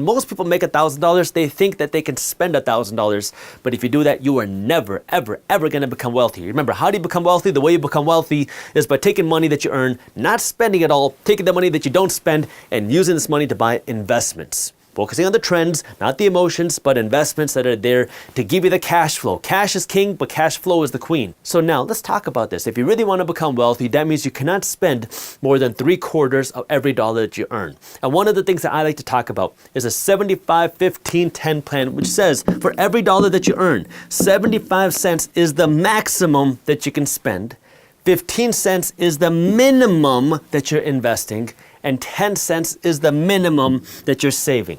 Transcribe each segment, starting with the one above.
when most people make $1,000, they think that they can spend $1,000. But if you do that, you are never, ever, ever going to become wealthy. Remember, how do you become wealthy? The way you become wealthy is by taking money that you earn, not spending it all, taking the money that you don't spend, and using this money to buy investments. Focusing on the trends, not the emotions, but investments that are there to give you the cash flow. Cash is king, but cash flow is the queen. So now let's talk about this. If you really want to become wealthy, that means you cannot spend more than 3/4 of every dollar that you earn. And one of the things that I like to talk about is a 75-15-10 plan, which says for every dollar that you earn, 75 cents is the maximum that you can spend, 15 cents is the minimum that you're investing, and 10 cents is the minimum that you're saving.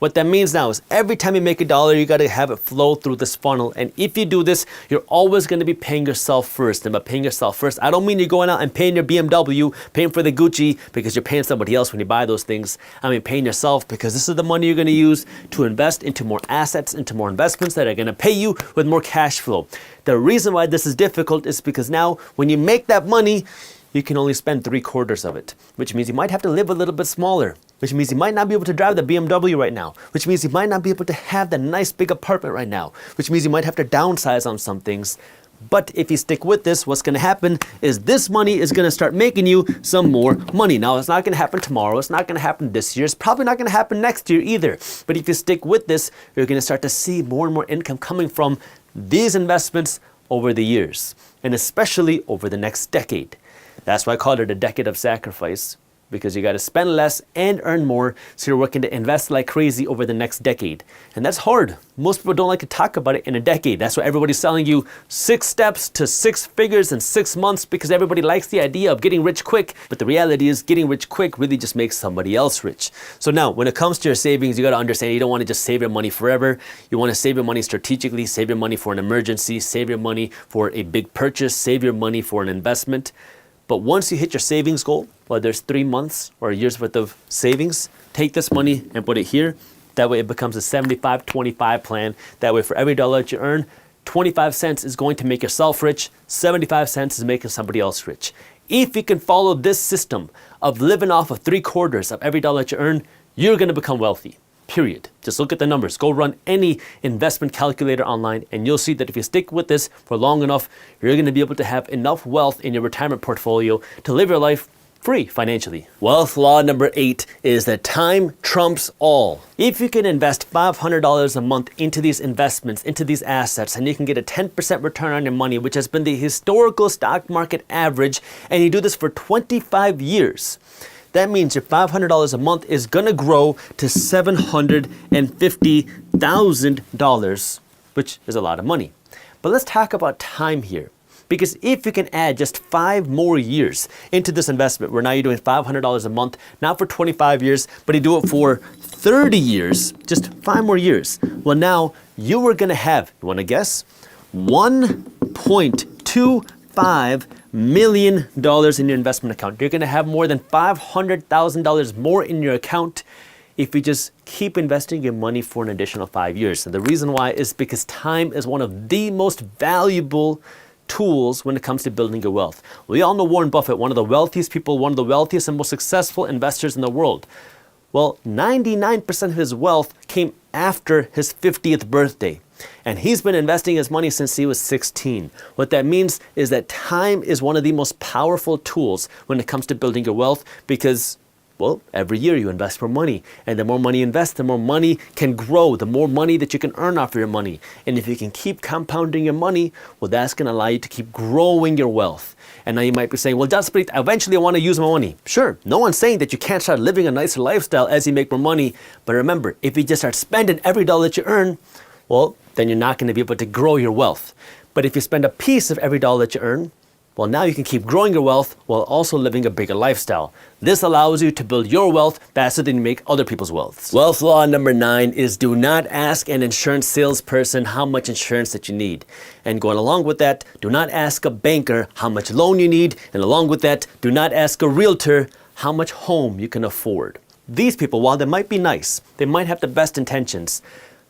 What that means now is every time you make $1, you got to have it flow through this funnel. And if you do this, you're always going to be paying yourself first. And by paying yourself first, I don't mean you're going out and paying your BMW, paying for the Gucci because you're paying somebody else when you buy those things. I mean paying yourself because this is the money you're going to use to invest into more assets, into more investments that are going to pay you with more cash flow. The reason why this is difficult is because now when you make that money, you can only spend 3/4 of it, which means you might have to live a little bit smaller, which means you might not be able to drive the BMW right now, which means you might not be able to have the nice big apartment right now, which means you might have to downsize on some things. But if you stick with this, what's going to happen is this money is going to start making you some more money. Now, it's not going to happen tomorrow. It's not going to happen this year. It's probably not going to happen next year either. But if you stick with this, you're going to start to see more and more income coming from these investments over the years, and especially over the next decade. That's why I call it a decade of sacrifice, because you got to spend less and earn more, so you're working to invest like crazy over the next decade. And that's hard. Most people don't like to talk about it in a decade. That's why everybody's selling you 6 steps to 6 figures in 6 months, because everybody likes the idea of getting rich quick. But the reality is getting rich quick really just makes somebody else rich. So now when it comes to your savings, you got to understand you don't want to just save your money forever. You want to save your money strategically, save your money for an emergency, save your money for a big purchase, save your money for an investment. But once you hit your savings goal, whether it's 3 months or a year's worth of savings, take this money and put it here. That way it becomes a 75-25 plan. That way for every dollar that you earn, 25 cents is going to make yourself rich, 75 cents is making somebody else rich. If you can follow this system of living off of 3/4 of every dollar that you earn, you're going to become wealthy. Period. Just look at the numbers. Go run any investment calculator online and you'll see that if you stick with this for long enough, you're going to be able to have enough wealth in your retirement portfolio to live your life free financially. Wealth law number 8 is that time trumps all. If you can invest $500 a month into these investments, into these assets, and you can get a 10% return on your money, which has been the historical stock market average, and you do this for 25 years, that means your $500 a month is going to grow to $750,000, which is a lot of money. But let's talk about time here. Because if you can add just 5 more years into this investment, where now you're doing $500 a month, not for 25 years, but you do it for 30 years, just 5 more years. Well, now you are going to have, you want to guess? $1.25 million in your investment account. You're going to have more than $500,000 more in your account if you just keep investing your money for an additional 5 years. And the reason why is because time is one of the most valuable tools when it comes to building your wealth. We all know Warren Buffett, one of the wealthiest people, one of the wealthiest and most successful investors in the world. Well, 99% of his wealth came after his 50th birthday. And he's been investing his money since he was 16. What that means is that time is one of the most powerful tools when it comes to building your wealth, because, well, every year you invest more money. And the more money you invest, the more money can grow, the more money that you can earn off of your money. And if you can keep compounding your money, well, that's going to allow you to keep growing your wealth. And now you might be saying, well, Jaspreet, eventually I want to use my money. Sure, no one's saying that you can't start living a nicer lifestyle as you make more money. But remember, if you just start spending every dollar that you earn, well, then you're not going to be able to grow your wealth. But if you spend a piece of every dollar that you earn, well, now you can keep growing your wealth while also living a bigger lifestyle. This allows you to build your wealth faster than you make other people's wealth. Wealth law number 9 is do not ask an insurance salesperson how much insurance that you need. And going along with that, do not ask a banker how much loan you need. And along with that, do not ask a realtor how much home you can afford. These people, while they might be nice, they might have the best intentions,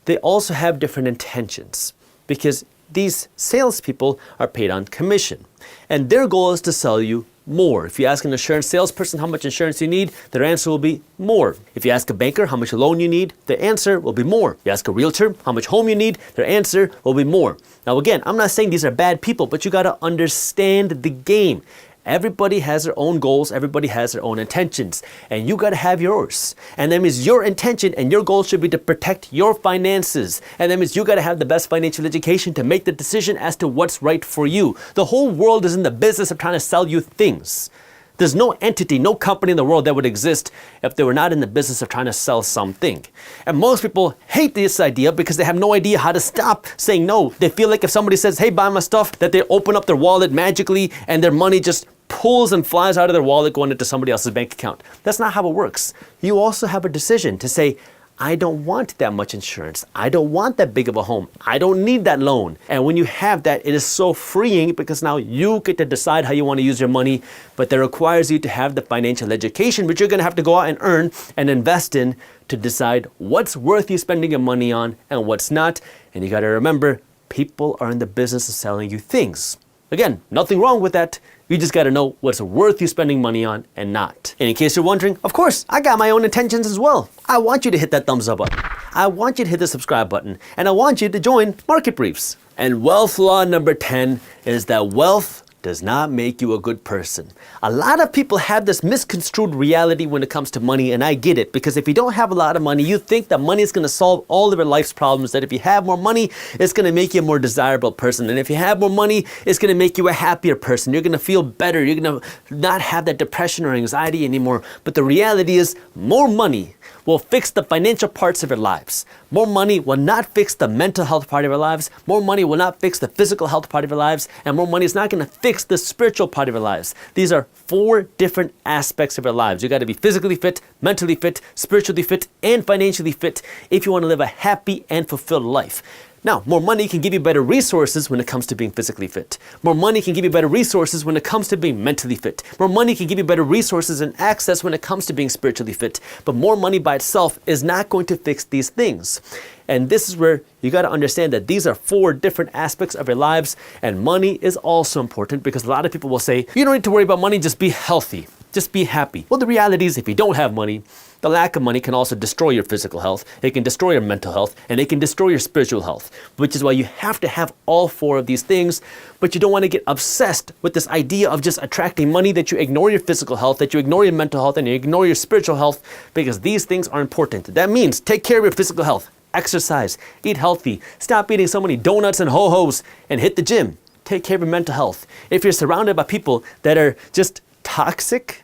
they also have different intentions, because these salespeople are paid on commission. And their goal is to sell you more. If you ask an insurance salesperson how much insurance you need, their answer will be more. If you ask a banker how much loan you need, the answer will be more. If you ask a realtor how much home you need, their answer will be more. Now again, I'm not saying these are bad people, but you got to understand the game. Everybody has their own goals, everybody has their own intentions, and you gotta have yours. And that means your intention and your goal should be to protect your finances. And that means you gotta have the best financial education to make the decision as to what's right for you. The whole world is in the business of trying to sell you things. There's no entity, no company in the world that would exist if they were not in the business of trying to sell something. And most people hate this idea because they have no idea how to stop saying no. They feel like if somebody says, hey, buy my stuff, that they open up their wallet magically and their money just pulls and flies out of their wallet going into somebody else's bank account. That's not how it works. You also have a decision to say, I don't want that much insurance. I don't want that big of a home. I don't need that loan. And when you have that, it is so freeing because now you get to decide how you want to use your money, but that requires you to have the financial education, which you're going to have to go out and earn and invest in to decide what's worth you spending your money on and what's not. And you got to remember, people are in the business of selling you things. Again, nothing wrong with that. You just got to know what's worth you spending money on and not. And in case you're wondering, of course, I got my own intentions as well. I want you to hit that thumbs up button. I want you to hit the subscribe button. And I want you to join Market Briefs. And wealth law number 10 is that wealth does not make you a good person. A lot of people have this misconstrued reality when it comes to money, and I get it, because if you don't have a lot of money, you think that money is going to solve all of your life's problems, that if you have more money, it's going to make you a more desirable person, and if you have more money, it's going to make you a happier person. You're going to feel better. You're going to not have that depression or anxiety anymore. But the reality is, more money will fix the financial parts of your lives. More money will not fix the mental health part of your lives. More money will not fix the physical health part of your lives. And more money is not going to fix the spiritual part of your lives. These are 4 different aspects of your lives. You got to be physically fit, mentally fit, spiritually fit, and financially fit if you want to live a happy and fulfilled life. Now, more money can give you better resources when it comes to being physically fit. More money can give you better resources when it comes to being mentally fit. More money can give you better resources and access when it comes to being spiritually fit. But more money by itself is not going to fix these things. And this is where you got to understand that these are 4 different aspects of your lives, and money is also important because a lot of people will say, you don't need to worry about money, just be healthy. Just be happy. Well, the reality is if you don't have money, the lack of money can also destroy your physical health, it can destroy your mental health, and it can destroy your spiritual health, which is why you have to have all 4 of these things, but you don't want to get obsessed with this idea of just attracting money that you ignore your physical health, that you ignore your mental health, and you ignore your spiritual health, because these things are important. That means take care of your physical health, exercise, eat healthy, stop eating so many donuts and ho-hos, and hit the gym. Take care of your mental health. If you're surrounded by people that are just toxic,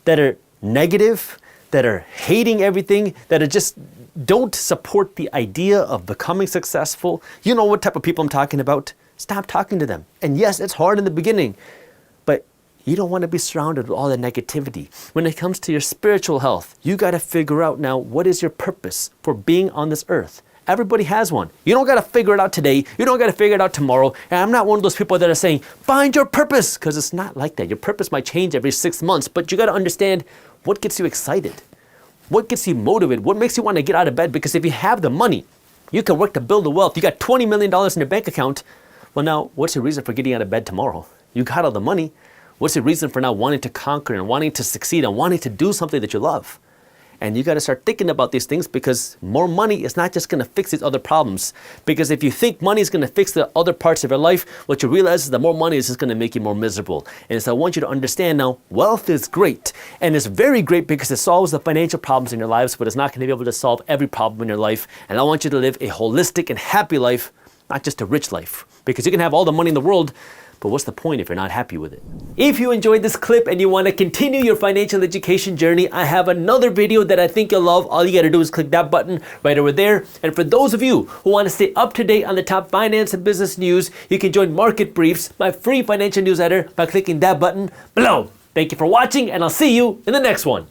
that are negative, that are hating everything, that are just don't support the idea of becoming successful, you know what type of people I'm talking about. Stop talking to them. And yes, it's hard in the beginning, but you don't want to be surrounded with all the negativity. When it comes to your spiritual health, you got to figure out now what is your purpose for being on this earth. Everybody has one. You don't got to figure it out today. You don't got to figure it out tomorrow. And I'm not one of those people that are saying, find your purpose, because it's not like that. Your purpose might change every 6 months, but you got to understand what gets you excited. What gets you motivated? What makes you want to get out of bed? Because if you have the money, you can work to build the wealth. You got $20 million in your bank account. Well, now, what's your reason for getting out of bed tomorrow? You got all the money. What's your reason for now wanting to conquer and wanting to succeed and wanting to do something that you love? And you got to start thinking about these things, because more money is not just going to fix these other problems. Because if you think money is going to fix the other parts of your life, what you realize is that more money is just going to make you more miserable. And so I want you to understand now, wealth is great. And it's very great because it solves the financial problems in your lives, but it's not going to be able to solve every problem in your life. And I want you to live a holistic and happy life, not just a rich life. Because you can have all the money in the world, but what's the point if you're not happy with it? If you enjoyed this clip and you want to continue your financial education journey, I have another video that I think you'll love. All you got to do is click that button right over there. And for those of you who want to stay up to date on the top finance and business news, you can join Market Briefs, my free financial newsletter, by clicking that button below. Thank you for watching, and I'll see you in the next one.